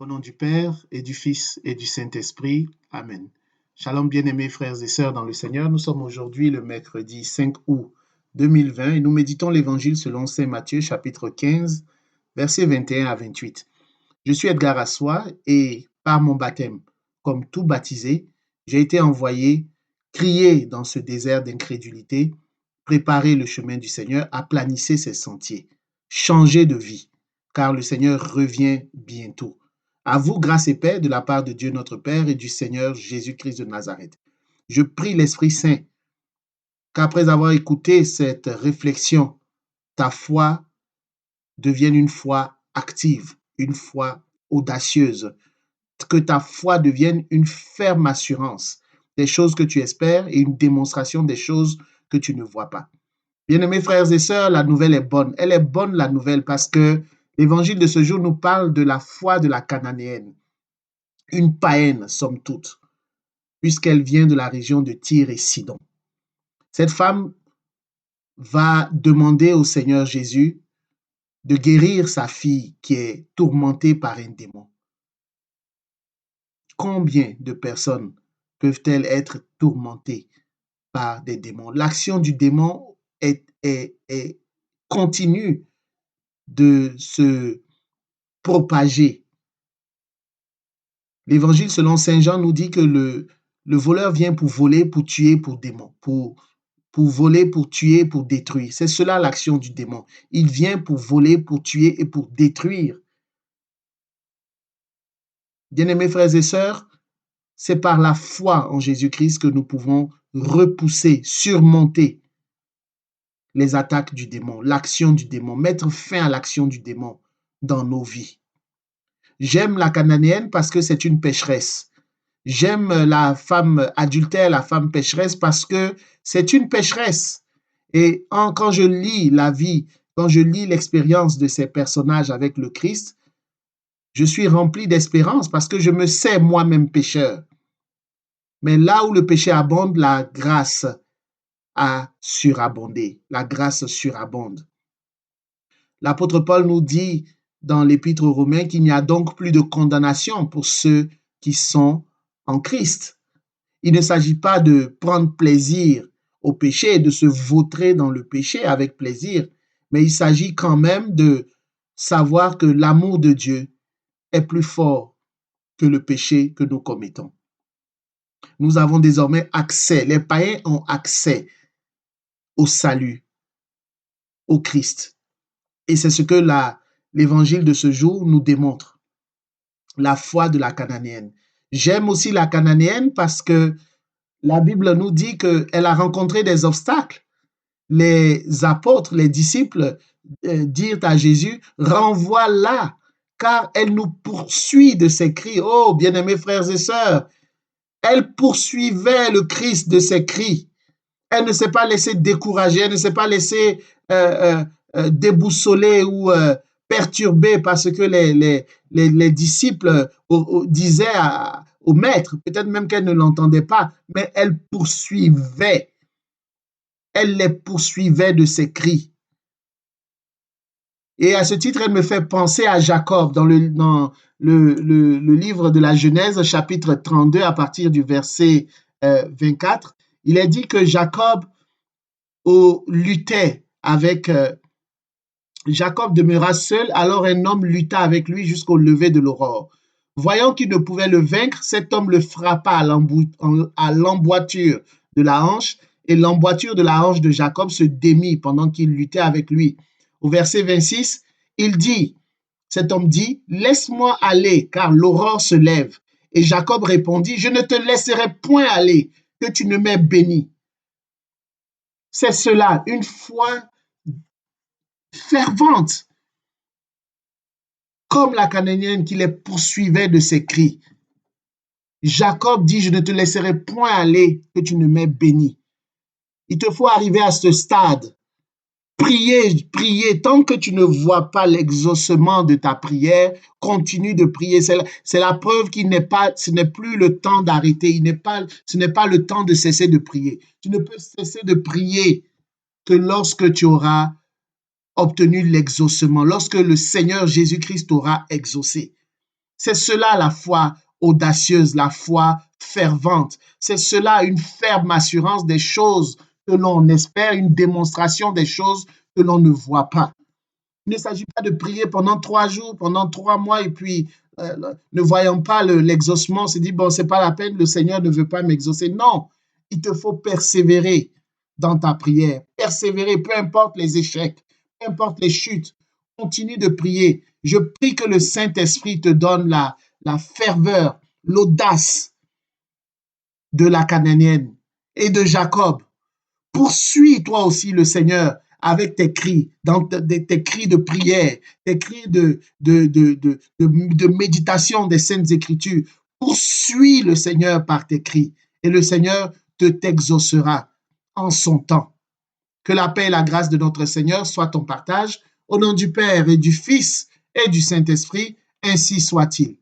Au nom du Père et du Fils et du Saint-Esprit. Amen. Shalom bien-aimés frères et sœurs dans le Seigneur. Nous sommes aujourd'hui le mercredi 5 août 2020 et nous méditons l'évangile selon Saint Matthieu chapitre 15, versets 21 à 28. Je suis Edgar Assois et par mon baptême, comme tout baptisé, j'ai été envoyé crier dans ce désert d'incrédulité, préparer le chemin du Seigneur, aplanissez ses sentiers, changer de vie, car le Seigneur revient bientôt. À vous, grâce et paix de la part de Dieu notre Père et du Seigneur Jésus-Christ de Nazareth. Je prie l'Esprit Saint qu'après avoir écouté cette réflexion, ta foi devienne une foi active, une foi audacieuse, que ta foi devienne une ferme assurance des choses que tu espères et une démonstration des choses que tu ne vois pas. Bien-aimés frères et sœurs, la nouvelle est bonne. Elle est bonne, la nouvelle, parce que l'évangile de ce jour nous parle de la foi de la Cananéenne, une païenne, somme toute, puisqu'elle vient de la région de Tyr et Sidon. Cette femme va demander au Seigneur Jésus de guérir sa fille qui est tourmentée par un démon. Combien de personnes peuvent-elles être tourmentées par des démons? L'action du démon continue de se propager. L'évangile selon Saint Jean nous dit que le voleur vient pour voler, pour tuer, pour démon, pour voler, pour tuer, pour détruire. C'est cela l'action du démon. Il vient pour voler, pour tuer et pour détruire. Bien-aimés frères et sœurs, c'est par la foi en Jésus-Christ que nous pouvons repousser, surmonter les attaques du démon, l'action du démon, mettre fin à l'action du démon dans nos vies. J'aime la Cananéenne parce que c'est une pécheresse. J'aime la femme adultère, la femme pécheresse, parce que c'est une pécheresse. Et quand je lis la vie, quand je lis l'expérience de ces personnages avec le Christ, je suis rempli d'espérance parce que je me sais moi-même pécheur. Mais là où le péché abonde, la grâce a surabondé. La grâce surabonde. L'apôtre Paul nous dit dans l'Épître aux Romains qu'il n'y a donc plus de condamnation pour ceux qui sont en Christ. Il ne s'agit pas de prendre plaisir au péché et de se vautrer dans le péché avec plaisir, mais il s'agit quand même de savoir que l'amour de Dieu est plus fort que le péché que nous commettons. Nous avons désormais accès, les païens ont accès au salut, au Christ. Et c'est ce que l'évangile de ce jour nous démontre, la foi de la Cananéenne. J'aime aussi la Cananéenne parce que la Bible nous dit qu'elle a rencontré des obstacles. Les apôtres, les disciples dirent à Jésus, renvoie-la, car elle nous poursuit de ses cris. Oh, bien-aimés frères et sœurs, elle poursuivait le Christ de ses cris. Elle ne s'est pas laissée décourager, elle ne s'est pas laissée déboussoler ou perturber parce que les disciples disaient au maître, peut-être même qu'elle ne l'entendait pas, mais elle poursuivait. Elle les poursuivait de ses cris. Et à ce titre, elle me fait penser à Jacob dans le livre de la Genèse, chapitre 32, à partir du verset 24. Il est dit que Jacob luttait avec... Jacob demeura seul, alors un homme lutta avec lui jusqu'au lever de l'aurore. Voyant qu'il ne pouvait le vaincre, cet homme le frappa à l'emboîture de la hanche, et l'emboîture de la hanche de Jacob se démit pendant qu'il luttait avec lui. Au verset 26, cet homme dit, « Laisse-moi aller, car l'aurore se lève. » Et Jacob répondit, « Je ne te laisserai point aller, que tu ne m'aies béni. » C'est cela, une foi fervente, comme la Cananéenne qui les poursuivait de ses cris. Jacob dit, « Je ne te laisserai point aller, que tu ne m'aies béni. » Il te faut arriver à ce stade. Prier, tant que tu ne vois pas l'exaucement de ta prière, continue de prier. C'est la preuve ce n'est plus le temps d'arrêter, ce n'est pas le temps de cesser de prier. Tu ne peux cesser de prier que lorsque tu auras obtenu l'exaucement, lorsque le Seigneur Jésus-Christ t'aura exaucé. C'est cela la foi audacieuse, la foi fervente. C'est cela une ferme assurance des choses que l'on espère, une démonstration des choses que l'on ne voit pas. Il ne s'agit pas de prier pendant 3 jours, pendant 3 mois, et puis ne voyant pas l'exaucement, on se dit, bon, c'est pas la peine, le Seigneur ne veut pas m'exaucer. Non, il te faut persévérer dans ta prière. Persévérer, peu importe les échecs, peu importe les chutes. Continue de prier. Je prie que le Saint-Esprit te donne la ferveur, l'audace de la Cananéenne et de Jacob. Poursuis toi aussi le Seigneur avec tes cris, dans tes cris de prière, tes cris de méditation des Saintes Écritures. Poursuis le Seigneur par tes cris et le Seigneur t'exaucera en son temps. Que la paix et la grâce de notre Seigneur soient ton partage. Au nom du Père et du Fils et du Saint-Esprit, ainsi soit-il.